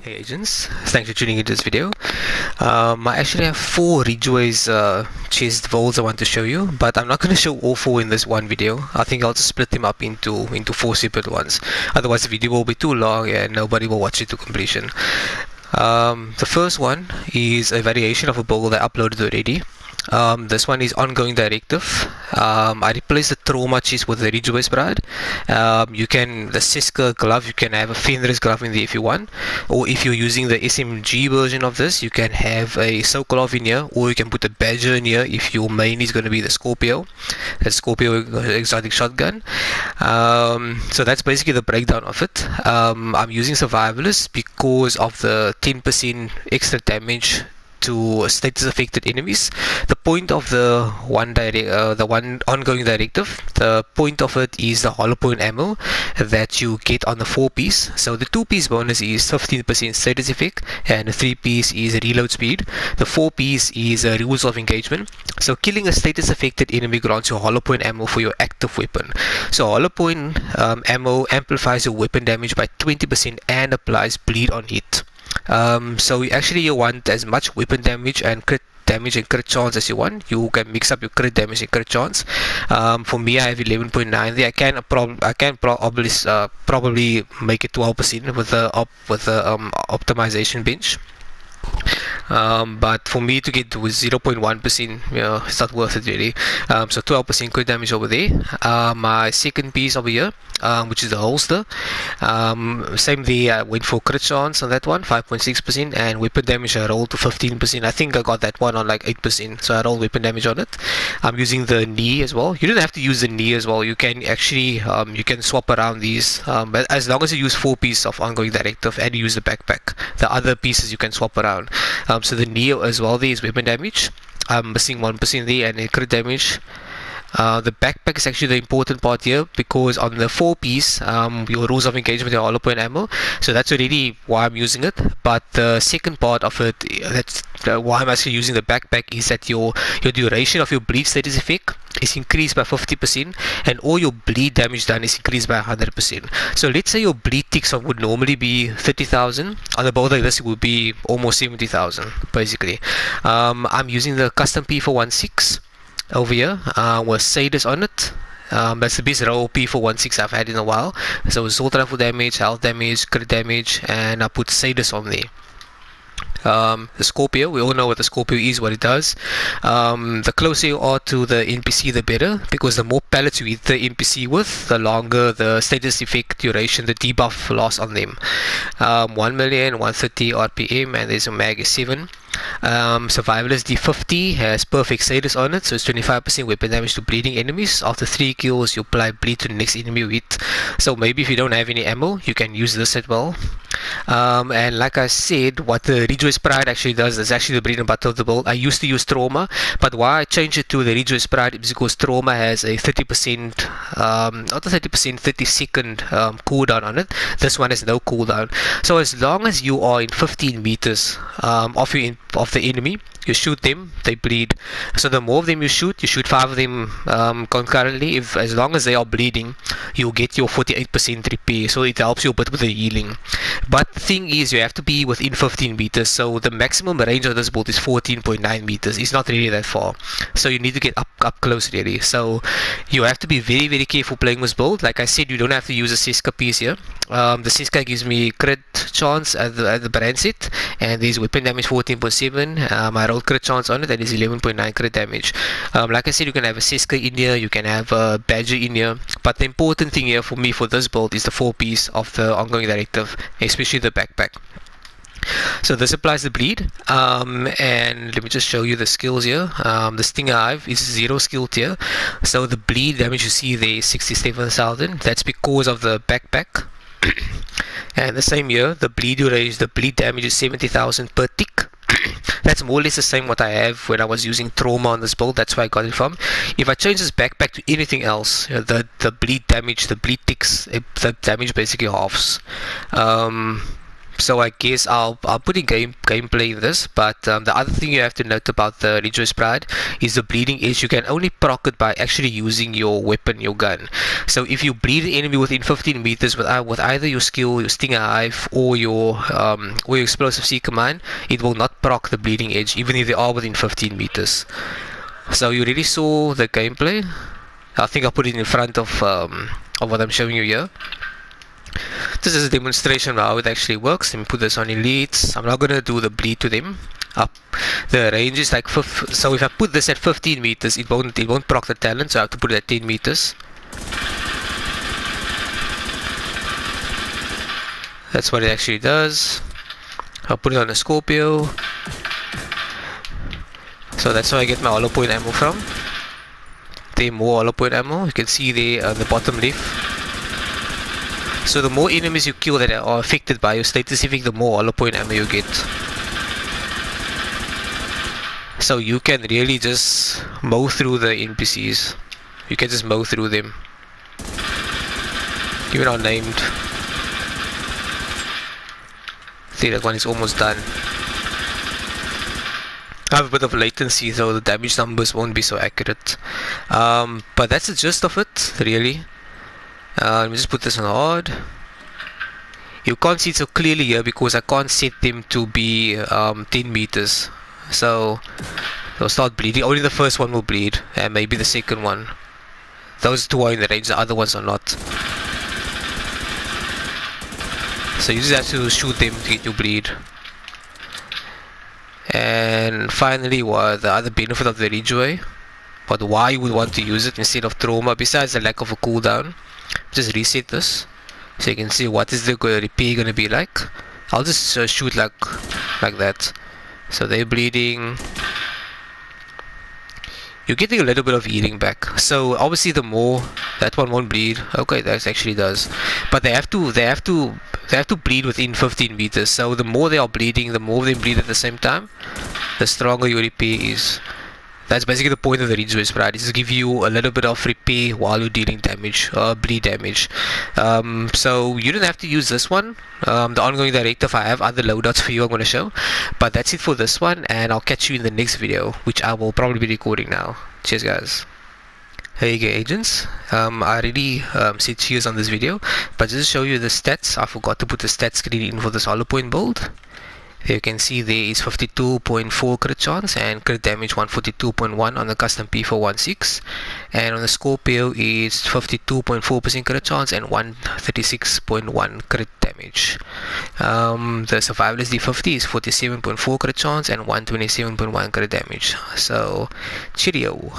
Hey agents, thanks for tuning into this video. I actually have 4 RidgeWay's chest volts I want to show you, but I'm not going to show all 4 in this one video. I think I'll just split them up into 4 separate ones. Otherwise the video will be too long and nobody will watch it to completion. The first one is a variation of a build I uploaded already. This one is Ongoing Directive. I replaced the trauma chest with the RidgeWay's bride. You can, the Seska glove, you can have a Fenris glove in there if you want, or if you're using the SMG version of this, you can have a Sokolov in here, or you can put a Badger in here if your main is going to be the Scorpio, exotic shotgun. So that's basically the breakdown of it. I'm using Survivalist because of the 10% extra damage to status affected enemies. The point of the one ongoing directive, the point of it is the hollow point ammo that you get on the 4-piece. So the 2-piece bonus is 15% status effect, and the 3-piece is reload speed. The 4-piece is rules of engagement. So killing a status affected enemy grants you hollow point ammo for your active weapon. So hollow point ammo amplifies your weapon damage by 20% and applies bleed on hit. So you want as much weapon damage and crit damage and crit chance as you want. You can mix up your crit damage and crit chance. For me, I have 11.9 there. I can probably make it 12% with the optimization bench. But for me to get to 0.1%, it's not worth it really. So 12% crit damage over there. My second piece over here, which is the holster, same there. I went for crit chance on that one, 5.6%, and weapon damage I rolled to 15%. I think I got that one on like 8%, so I rolled weapon damage on it. I'm using the knee as well. You don't have to use the knee as well. You can actually you can swap around these, but as long as you use 4 pieces of Ongoing Directive and you use the backpack, the other pieces you can swap around. So the knee as well, there is weapon damage. I'm missing 1% there, and crit damage. The backpack is actually the important part here, because on the 4-piece, your rules of engagement are hollow point ammo, so that's already why I'm using it. But the second part of it, that's why I'm actually using the backpack, is that your duration of your bleed status effect is increased by 50%, and all your bleed damage done is increased by 100%. So let's say your bleed ticks would normally be 30,000. On the build like this, it would be almost 70,000 basically. I'm using the custom P416 over here with Sadis on it. That's the best roll P416 I've had in a while. So assault rifle damage, health damage, crit damage, and I put Sadis on there. The Scorpio, we all know what the Scorpio is, what it does. The closer you are to the NPC, the better, because the more pellets you hit the NPC with, the longer the status effect duration, the debuff lasts on them. 1,130 RPM, and there's a mag is 7. Survivalist D50 has perfect status on it, so it's 25% weapon damage to bleeding enemies. After 3 kills, you apply bleed to the next enemy you hit. So maybe if you don't have any ammo, you can use this as well. And like I said, what the RidgeWay's Pride actually does is actually the bread and butter of the build. I used to use Trauma, but why I changed it to the RidgeWay's Pride is because Trauma has a 30%, not a 30%, 30-second cooldown on it. This one has no cooldown. So as long as you are in 15 meters of the enemy, you shoot them, they bleed. So the more of them you shoot 5 of them concurrently. As long as they are bleeding, you'll get your 48% repair, so it helps you a bit with the healing. But the thing is, you have to be within 15 meters, so the maximum range of this bolt is 14.9 meters. It's not really that far, so you need to get up close really. So you have to be very, very careful playing this bolt. Like I said, you don't have to use a Seska piece here. The Seska gives me crit chance at the brand set, and there's weapon damage 14.7. I rolled crit chance on it, that is 11.9 crit damage. Like I said, you can have a Seska in here, you can have a Badger in here, but the important thing here for me for this build is the 4-piece of the Ongoing Directive, especially the backpack. So this applies the bleed, and let me just show you the skills here. The Stinger Hive is 0 skill tier, so the bleed damage you see there is 67,000. That's because of the backpack. And the same here, the bleed range, the bleed damage is 70,000 per tick. That's more or less the same what I have when I was using trauma on this build. That's where I got it from. If I change this backpack to anything else, the bleed damage, the bleed ticks, the damage basically halves. So I guess I'll put in gameplay in this, but the other thing you have to note about the RidgeWay's Pride is the bleeding edge. You can only proc it by actually using your weapon, your gun. So if you bleed an enemy within 15 meters with either your skill, your Stinger Hive, or your Explosive Seeker Mine, it will not proc the bleeding edge, even if they are within 15 meters. So you already saw the gameplay. I think I'll put it in front of what I'm showing you here. This is a demonstration of how it actually works. Let me put this on elites. I'm not going to do the bleed to them. The range is like so if I put this at 15 meters, it won't proc the talent, so I have to put it at 10 meters. That's what it actually does. I'll put it on a Scorpio. So that's where I get my hollow point ammo from. There, more hollow point ammo. You can see there on the bottom left. So the more enemies you kill that are affected by your status effect, the more hollow point ammo you get. So you can really just mow through the NPCs. You can just mow through them. Even unnamed. See, that one is almost done. I have a bit of latency, so the damage numbers won't be so accurate. But that's the gist of it, really. Let me just put this on hard. You can't see it so clearly here because I can't set them to be 10 meters. So they'll start bleeding. Only the first one will bleed, and maybe the second one. Those two are in the range, the other ones are not. So you just have to shoot them to get you bleed. And finally, what the other benefit of the RidgeWay, but why you would want to use it instead of trauma, besides the lack of a cooldown. Just reset this so you can see what is the repair gonna be like. I'll just shoot like that. So they're bleeding. You're getting a little bit of healing back. So obviously the more that one won't bleed. Okay, that actually does. But they have to bleed within 15 meters. So the more they are bleeding, the more they bleed at the same time, the stronger your repair is. That's basically the point of the RidgeWay's Pride, is to give you a little bit of repair while you're dealing damage, bleed damage. So you don't have to use this one. The Ongoing Directive, I have other loadouts for you I'm going to show. But that's it for this one, and I'll catch you in the next video, which I will probably be recording now. Cheers guys. Hey agents, I already said cheers on this video, but just to show you the stats, I forgot to put the stat screen in for this hollow point build. You can see there is 52.4 crit chance and crit damage 142.1 on the custom P416, and on the Scorpio it's 52.4% crit chance and 136.1 crit damage. The Survivalist D50 is 47.4 crit chance and 127.1 crit damage. So cheerio.